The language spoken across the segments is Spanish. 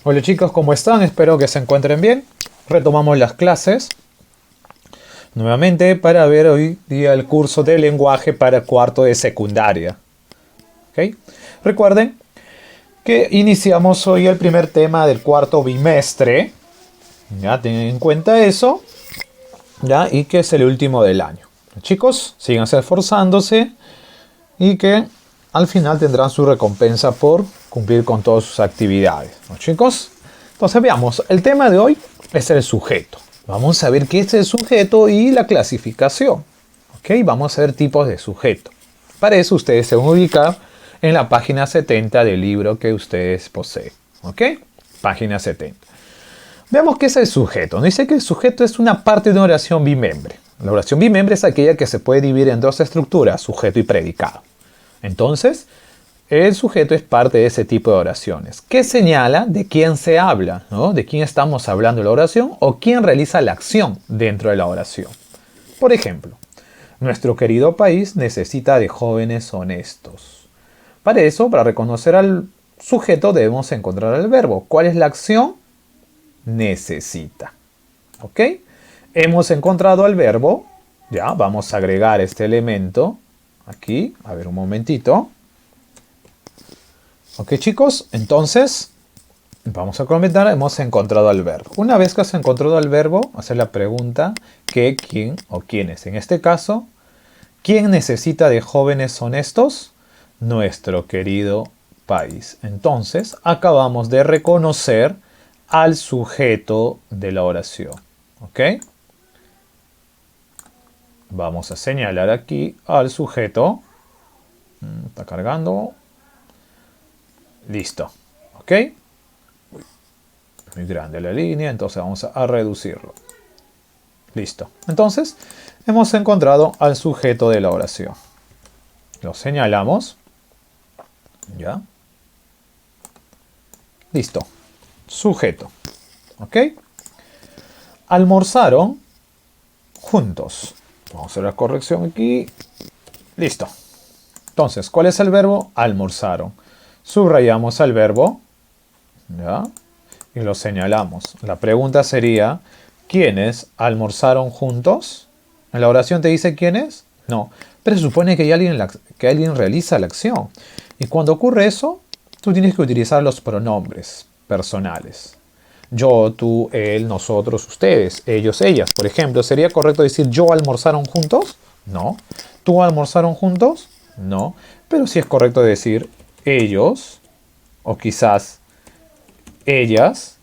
Hola chicos, ¿cómo están? Espero que se encuentren bien. Retomamos las clases nuevamente para ver hoy día el curso de lenguaje para cuarto de secundaria. ¿Ok? Recuerden que iniciamos hoy el primer tema del cuarto bimestre. Ya tengan en cuenta eso. Ya, y que es el último del año. Chicos, síganse esforzándose y que al final tendrán su recompensa por cumplir con todas sus actividades, ¿no, chicos? Entonces veamos, el tema de hoy es el sujeto. Vamos a ver qué es el sujeto y la clasificación. ¿Ok? Vamos a ver tipos de sujeto. Para eso ustedes se van a ubicar en la página 70 del libro que ustedes poseen. ¿Ok? Página 70. Veamos qué es el sujeto. Nos dice que el sujeto es una parte de una oración bimembre. La oración bimembre es aquella que se puede dividir en dos estructuras, sujeto y predicado. Entonces, el sujeto es parte de ese tipo de oraciones, que señala de quién se habla, ¿no? De quién estamos hablando en la oración o quién realiza la acción dentro de la oración. Por ejemplo, nuestro querido país necesita de jóvenes honestos. Para eso, para reconocer al sujeto, debemos encontrar el verbo. ¿Cuál es la acción? Necesita. ¿Ok? Hemos encontrado el verbo. Ya, vamos a agregar este elemento aquí. A ver un momentito. Ok, chicos, entonces vamos a comentar, hemos encontrado el verbo. Una vez que has encontrado el verbo, hacer la pregunta ¿qué, quién o quiénes? En este caso, ¿quién necesita de jóvenes honestos? Nuestro querido país. Entonces, acabamos de reconocer al sujeto de la oración. ¿Ok? Vamos a señalar aquí al sujeto. Está cargando. Listo. ¿Ok? Muy grande la línea, entonces vamos a reducirlo. Listo. Entonces, hemos encontrado al sujeto de la oración. Lo señalamos. ¿Ya? Listo. Sujeto. ¿Ok? Almorzaron juntos. Vamos a hacer la corrección aquí. Listo. Entonces, ¿cuál es el verbo? Almorzaron. Subrayamos el verbo. ¿Ya? Y lo señalamos. La pregunta sería, ¿quiénes almorzaron juntos? ¿En la oración te dice quiénes? No. Pero se supone que alguien realiza la acción. Y cuando ocurre eso, tú tienes que utilizar los pronombres personales. Yo, tú, él, nosotros, ustedes, ellos, ellas. Por ejemplo, ¿sería correcto decir yo almorzaron juntos? No. ¿Tú almorzaron juntos? No. Pero sí es correcto decir ellos o quizás ellas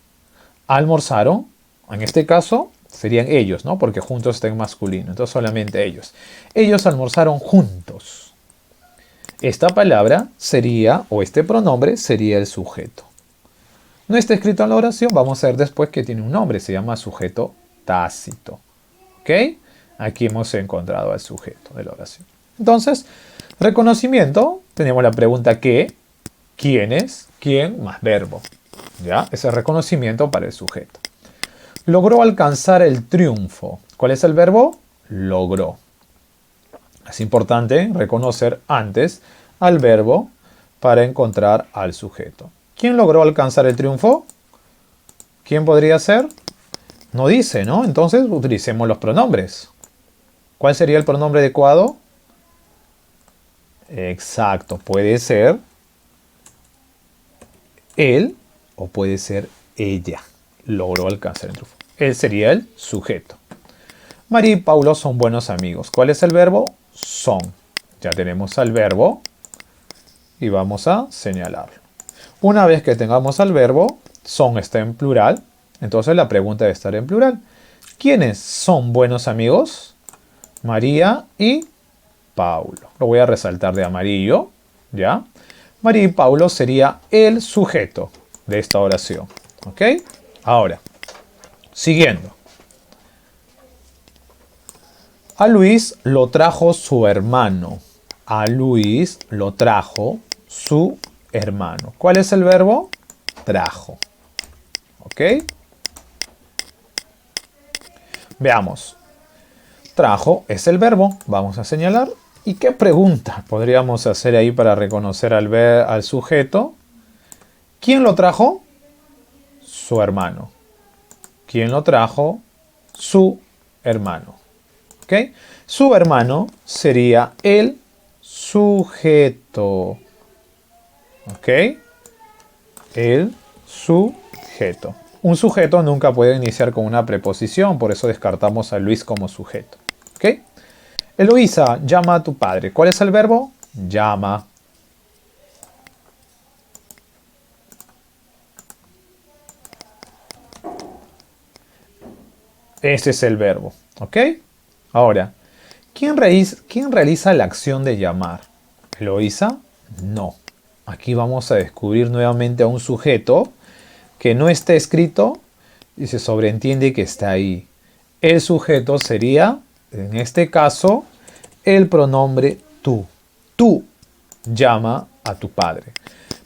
almorzaron. En este caso serían ellos, ¿no? Porque juntos está en masculino. Entonces solamente ellos. Ellos almorzaron juntos. Esta palabra sería, o este pronombre sería el sujeto. No está escrito en la oración, vamos a ver después que tiene un nombre, se llama sujeto tácito. ¿Ok? Aquí hemos encontrado al sujeto de la oración. Entonces, reconocimiento, tenemos la pregunta ¿qué? ¿Quiénes? ¿Quién? Más verbo. ¿Ya? Ese reconocimiento para el sujeto. Logró alcanzar el triunfo. ¿Cuál es el verbo? Logró. Es importante reconocer antes al verbo para encontrar al sujeto. ¿Quién logró alcanzar el triunfo? ¿Quién podría ser? No dice, ¿no? Entonces utilicemos los pronombres. ¿Cuál sería el pronombre adecuado? Exacto, puede ser él o puede ser ella. Logró alcanzar el triunfo. Él sería el sujeto. María y Paulo son buenos amigos. ¿Cuál es el verbo? Son. Ya tenemos al verbo y vamos a señalarlo. Una vez que tengamos al verbo, son está en plural, entonces la pregunta debe estar en plural. ¿Quiénes son buenos amigos? María y Paulo. Lo voy a resaltar de amarillo, ¿ya? María y Paulo sería el sujeto de esta oración, ¿ok? Ahora, siguiendo. A Luis lo trajo su hermano. A Luis lo trajo su hermano. ¿Cuál es el verbo? Trajo. ¿Ok? Veamos. Trajo es el verbo. Vamos a señalar. ¿Y qué pregunta podríamos hacer ahí para reconocer al sujeto? ¿Quién lo trajo? su hermano. ¿Quién lo trajo? Su hermano. ¿Ok? Su hermano sería el sujeto. ¿Ok? El sujeto. Un sujeto nunca puede iniciar con una preposición, por eso descartamos a Luis como sujeto. ¿Ok? Eloísa, llama a tu padre. ¿Cuál es el verbo? Llama. Ese es el verbo. ¿Ok? Ahora, ¿quién realiza la acción de llamar? ¿Eloísa? No. Aquí vamos a descubrir nuevamente a un sujeto que no está escrito y se sobreentiende que está ahí. El sujeto sería, en este caso, el pronombre tú. Tú llama a tu padre.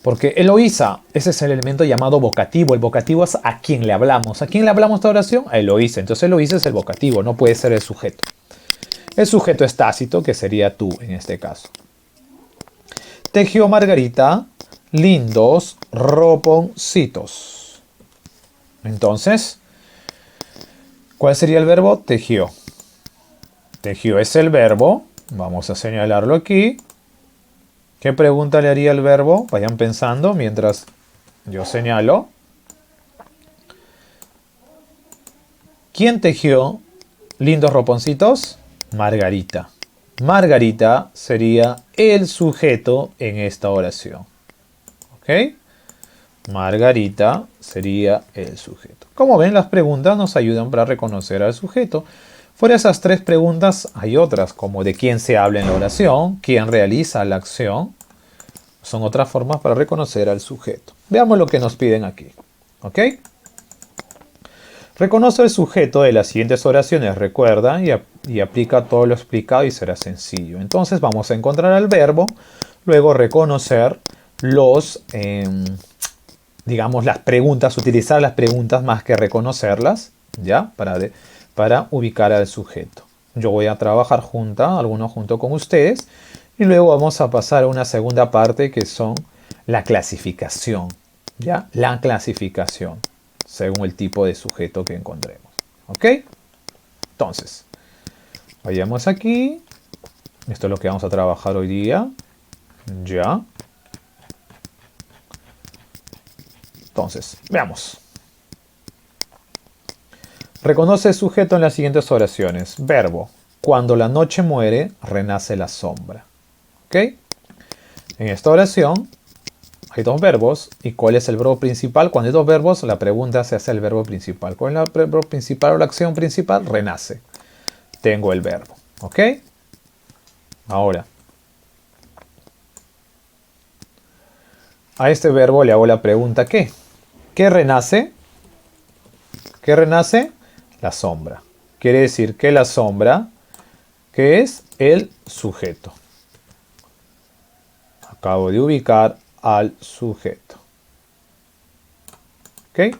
Porque Eloísa, ese es el elemento llamado vocativo. El vocativo es a quien le hablamos. ¿A quién le hablamos esta oración? A Eloísa. Entonces Eloísa es el vocativo, no puede ser el sujeto. El sujeto es tácito, que sería tú en este caso. Tejió Margarita lindos roponcitos. Entonces, ¿cuál sería el verbo? Tejió. Tejió es el verbo. Vamos a señalarlo aquí. ¿Qué pregunta le haría el verbo? Vayan pensando mientras yo señalo. ¿Quién tejió lindos roponcitos? Margarita. Margarita sería el sujeto en esta oración. ¿Ok? Margarita sería el sujeto. Como ven, las preguntas nos ayudan para reconocer al sujeto. Fuera de esas tres preguntas hay otras, como de quién se habla en la oración, quién realiza la acción. Son otras formas para reconocer al sujeto. Veamos lo que nos piden aquí. ¿Ok? Reconoce el sujeto de las siguientes oraciones, recuerda, y aplica todo lo explicado y será sencillo. Entonces vamos a encontrar el verbo, luego reconocer digamos, las preguntas, utilizar las preguntas más que reconocerlas, ¿ya? Para ubicar al sujeto. Yo voy a trabajar algunos junto con ustedes, y luego vamos a pasar a una segunda parte que son la clasificación, ¿ya? La clasificación, según el tipo de sujeto que encontremos. ¿Ok? Entonces, vayamos aquí. Esto es lo que vamos a trabajar hoy día. Ya. Entonces, veamos. Reconoce el sujeto en las siguientes oraciones. Verbo. Cuando la noche muere, renace la sombra. ¿Ok? En esta oración hay dos verbos. ¿Y cuál es el verbo principal? Cuando hay dos verbos, la pregunta se hace al verbo principal. ¿Cuál es el verbo principal o la acción principal? Renace. Tengo el verbo. ¿Ok? Ahora, a este verbo le hago la pregunta ¿qué? ¿Qué renace? ¿Qué renace? La sombra. Quiere decir que la sombra, que es el sujeto. Acabo de ubicar al sujeto. ¿Ok?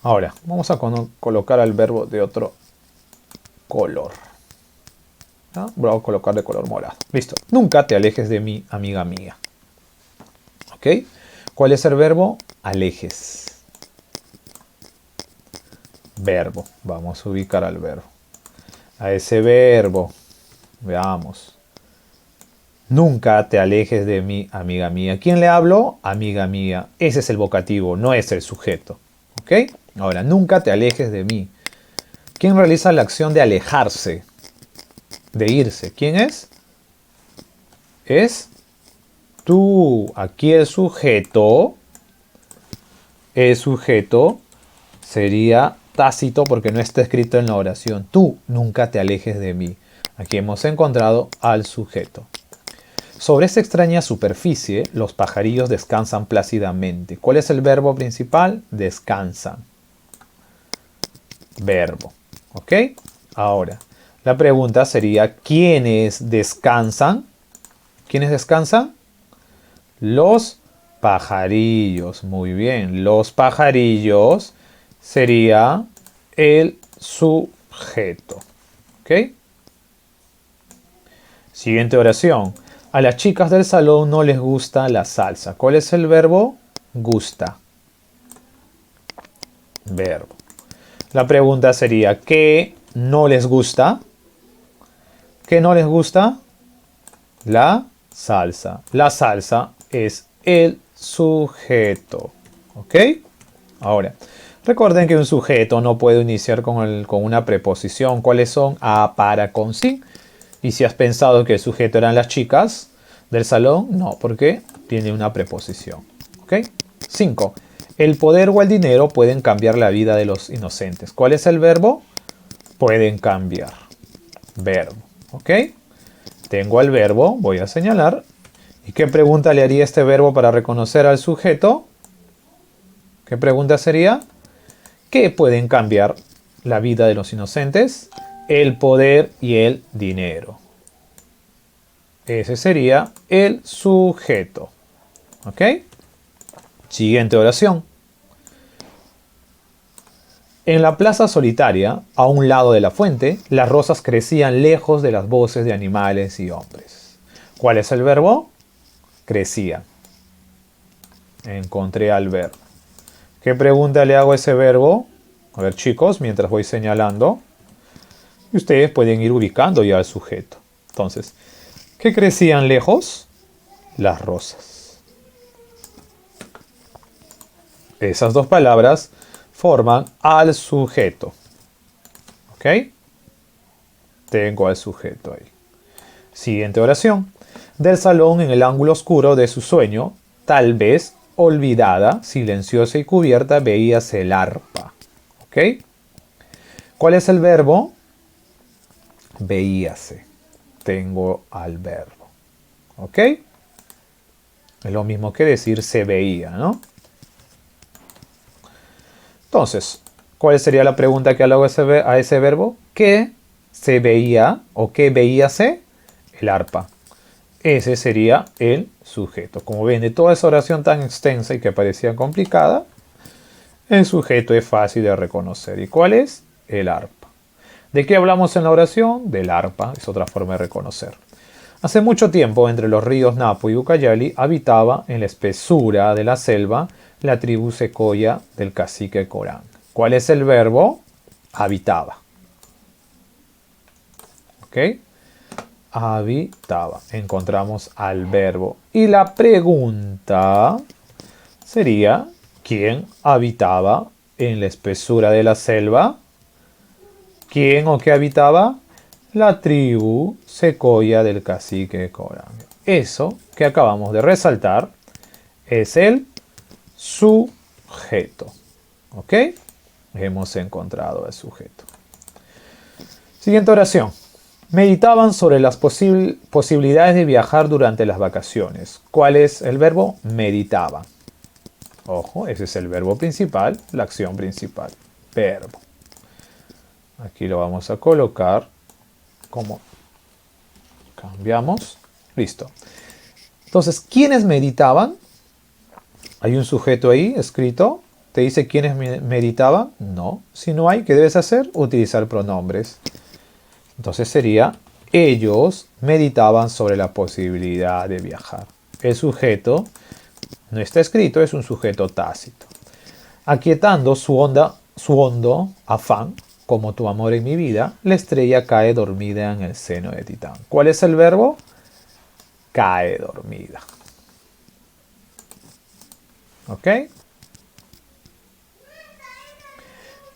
Ahora, vamos a colocar al verbo de otro color. ¿No? Voy a colocar de color morado. Listo. Nunca te alejes de mí, amiga mía. ¿Ok? ¿Cuál es el verbo? Alejes. Verbo. Vamos a ubicar al verbo. A ese verbo. Veamos. Nunca te alejes de mí, amiga mía. ¿Quién le hablo? Amiga mía. Ese es el vocativo, no es el sujeto. ¿Ok? Ahora, nunca te alejes de mí. ¿Quién realiza la acción de alejarse? De irse. ¿Quién es? Es tú. Aquí el sujeto sería tácito porque no está escrito en la oración. Tú nunca te alejes de mí. Aquí hemos encontrado al sujeto. Sobre esta extraña superficie, los pajarillos descansan plácidamente. ¿Cuál es el verbo principal? Descansan. Verbo. ¿Ok? Ahora, la pregunta sería, ¿quiénes descansan? ¿Quiénes descansan? Los pajarillos. Muy bien. Los pajarillos sería el sujeto. ¿Ok? Siguiente oración. A las chicas del salón no les gusta la salsa. ¿Cuál es el verbo? Gusta. verbo. La pregunta sería, ¿qué no les gusta? ¿Qué no les gusta? La salsa. La salsa es el sujeto. ¿Ok? Ahora, recuerden que un sujeto no puede iniciar con una preposición. ¿Cuáles son? A, para, con, sin. Y si has pensado que el sujeto eran las chicas del salón, no, porque tiene una preposición. ¿Ok? 5. El poder o el dinero pueden cambiar la vida de los inocentes. ¿Cuál es el verbo? Pueden cambiar. Verbo. ¿Ok? Tengo el verbo, voy a señalar. ¿Y qué pregunta le haría este verbo para reconocer al sujeto? ¿Qué pregunta sería? ¿Qué pueden cambiar la vida de los inocentes? El poder y el dinero. Ese sería el sujeto. ¿Ok? Siguiente oración. En la plaza solitaria, a un lado de la fuente, las rosas crecían lejos de las voces de animales y hombres. ¿Cuál es el verbo? Crecían. Encontré al verbo. ¿Qué pregunta le hago a ese verbo? A ver, chicos, mientras voy señalando. Y ustedes pueden ir ubicando ya al sujeto. Entonces, ¿qué crecían lejos? Las rosas. Esas dos palabras forman al sujeto. ¿Ok? Tengo al sujeto ahí. Siguiente oración. Del salón en el ángulo oscuro de su sueño, tal vez olvidada, silenciosa y cubierta, veíase el arpa. ¿Ok? ¿Cuál es el verbo? Veíase. Tengo al verbo. ¿Ok? Es lo mismo que decir se veía, ¿no? Entonces, ¿cuál sería la pregunta que le hago a ese verbo? ¿Qué se veía o qué veíase? El arpa. Ese sería el sujeto. Como ven, de toda esa oración tan extensa y que parecía complicada, el sujeto es fácil de reconocer. ¿Y cuál es? El arpa. ¿De qué hablamos en la oración? Del arpa. Es otra forma de reconocer. Hace mucho tiempo, entre los ríos Napo y Ucayali, habitaba en la espesura de la selva la tribu secoya del cacique Corán. ¿Cuál es el verbo? Habitaba. ¿Ok? Habitaba. Encontramos al verbo. Y la pregunta sería, ¿quién habitaba en la espesura de la selva? ¿Quién o qué habitaba? La tribu secoya del cacique Corán. Eso que acabamos de resaltar es el sujeto. ¿Ok? Hemos encontrado el sujeto. Siguiente oración. Meditaban sobre las posibilidades de viajar durante las vacaciones. ¿Cuál es el verbo? Meditaban. Ojo, ese es el verbo principal, la acción principal. Verbo. Aquí lo vamos a colocar como cambiamos. Listo. Entonces, ¿quiénes meditaban? ¿Hay un sujeto ahí escrito? ¿Te dice quiénes meditaban? No. Si no hay, ¿qué debes hacer? Utilizar pronombres. Entonces sería, ellos meditaban sobre la posibilidad de viajar. El sujeto no está escrito, es un sujeto tácito. Aquietando su hondo afán, como tu amor en mi vida, la estrella cae dormida en el seno de Titán. ¿Cuál es el verbo? Cae dormida. ¿Ok?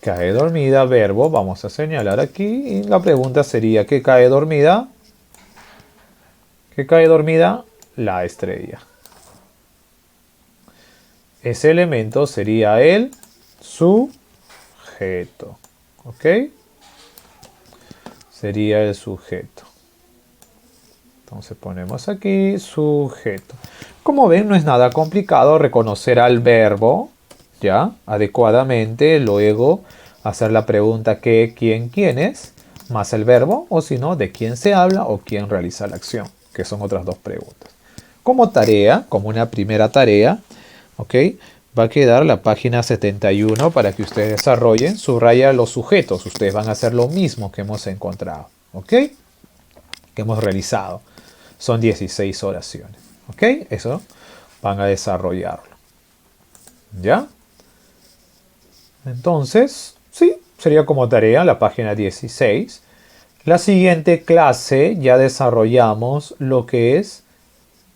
Cae dormida, verbo, vamos a señalar aquí. Y la pregunta sería, ¿qué cae dormida? ¿Qué cae dormida? La estrella. Ese elemento sería el sujeto. ¿Ok? Sería el sujeto. Entonces ponemos aquí sujeto. Como ven, no es nada complicado reconocer al verbo, ¿ya? Adecuadamente, luego hacer la pregunta qué, quién, quiénes, más el verbo, o si no, de quién se habla o quién realiza la acción, que son otras dos preguntas. Como tarea, como una primera tarea, ¿ok? Va a quedar la página 71 para que ustedes desarrollen, subraya los sujetos. Ustedes van a hacer lo mismo que hemos encontrado, ¿ok? Que hemos realizado. Son 16 oraciones, ¿ok? Eso van a desarrollarlo. ¿Ya? Entonces, sí, sería como tarea la página 16. La siguiente clase ya desarrollamos lo que es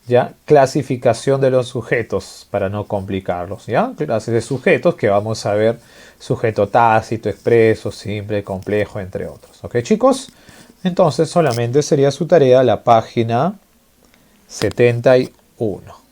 ya clasificación de los sujetos para no complicarlos, ¿ya? Clases de sujetos que vamos a ver sujeto tácito, expreso, simple, complejo, entre otros. ¿Ok, chicos? Entonces solamente sería su tarea la página 71.